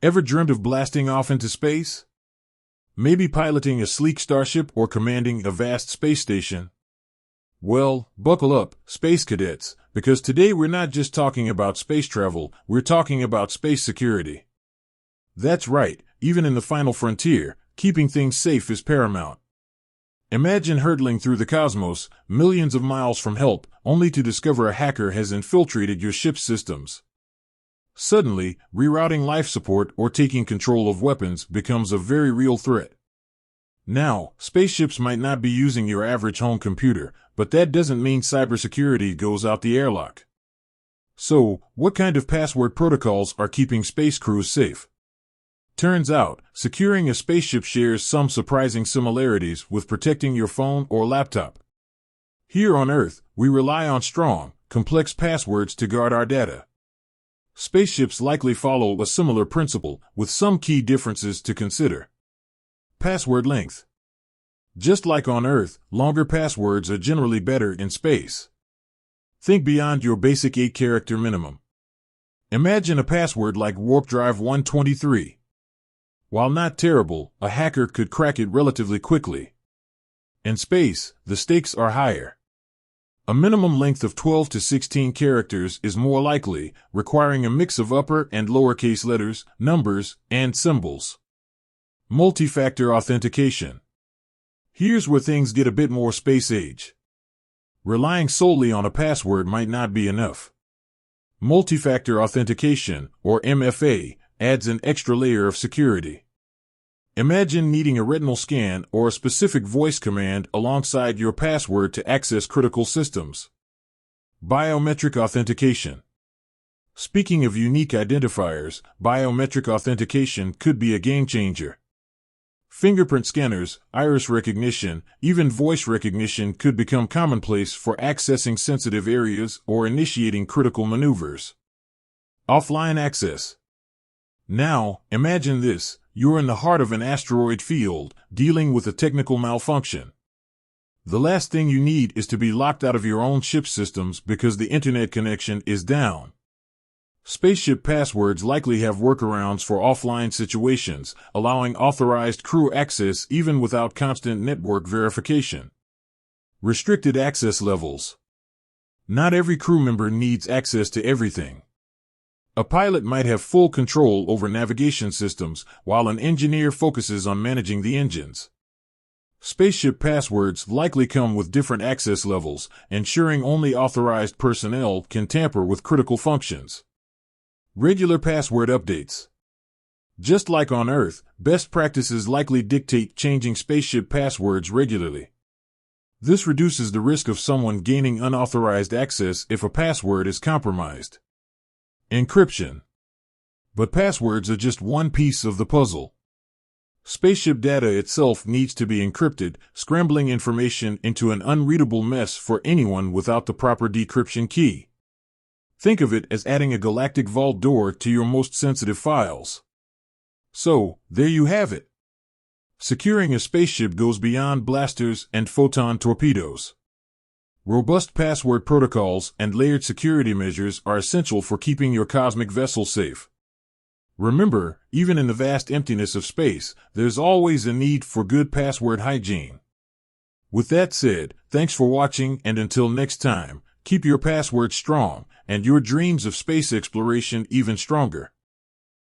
Ever dreamed of blasting off into space? Maybe piloting a sleek starship or commanding a vast space station? Well, buckle up, space cadets, because today we're not just talking about space travel, we're talking about space security. That's right, even in the final frontier, keeping things safe is paramount. Imagine hurtling through the cosmos, millions of miles from help, only to discover a hacker has infiltrated your ship's systems. Suddenly, rerouting life support or taking control of weapons becomes a very real threat. Now, spaceships might not be using your average home computer, but that doesn't mean cybersecurity goes out the airlock. So, what kind of password protocols are keeping space crews safe? Turns out, securing a spaceship shares some surprising similarities with protecting your phone or laptop. Here on Earth, we rely on strong, complex passwords to guard our data. Spaceships likely follow a similar principle, with some key differences to consider. Password length. Just like on Earth, longer passwords are generally better in space. Think beyond your basic 8-character minimum. Imagine a password like Warp Drive 123. While not terrible, a hacker could crack it relatively quickly. In space, the stakes are higher. A minimum length of 12 to 16 characters is more likely, requiring a mix of upper and lowercase letters, numbers, and symbols. Multi-factor authentication. Here's where things get a bit more space-age. Relying solely on a password might not be enough. Multi-factor authentication, or MFA, adds an extra layer of security. Imagine needing a retinal scan or a specific voice command alongside your password to access critical systems. Biometric authentication. Speaking of unique identifiers, biometric authentication could be a game changer. Fingerprint scanners, iris recognition, even voice recognition could become commonplace for accessing sensitive areas or initiating critical maneuvers. Offline access. Now, imagine this. You're in the heart of an asteroid field, dealing with a technical malfunction. The last thing you need is to be locked out of your own ship systems because the internet connection is down. Spaceship passwords likely have workarounds for offline situations, allowing authorized crew access even without constant network verification. Restricted access levels. Not every crew member needs access to everything. A pilot might have full control over navigation systems, while an engineer focuses on managing the engines. Spaceship passwords likely come with different access levels, ensuring only authorized personnel can tamper with critical functions. Regular password updates. Just like on Earth, best practices likely dictate changing spaceship passwords regularly. This reduces the risk of someone gaining unauthorized access if a password is compromised. Encryption. But passwords are just one piece of the puzzle. Spaceship data itself needs to be encrypted, scrambling information into an unreadable mess for anyone without the proper decryption key. Think of it as adding a galactic vault door to your most sensitive files. So, there you have it. Securing a spaceship goes beyond blasters and photon torpedoes. Robust password protocols and layered security measures are essential for keeping your cosmic vessel safe. Remember, even in the vast emptiness of space, there's always a need for good password hygiene. With that said, thanks for watching, and until next time, keep your passwords strong and your dreams of space exploration even stronger.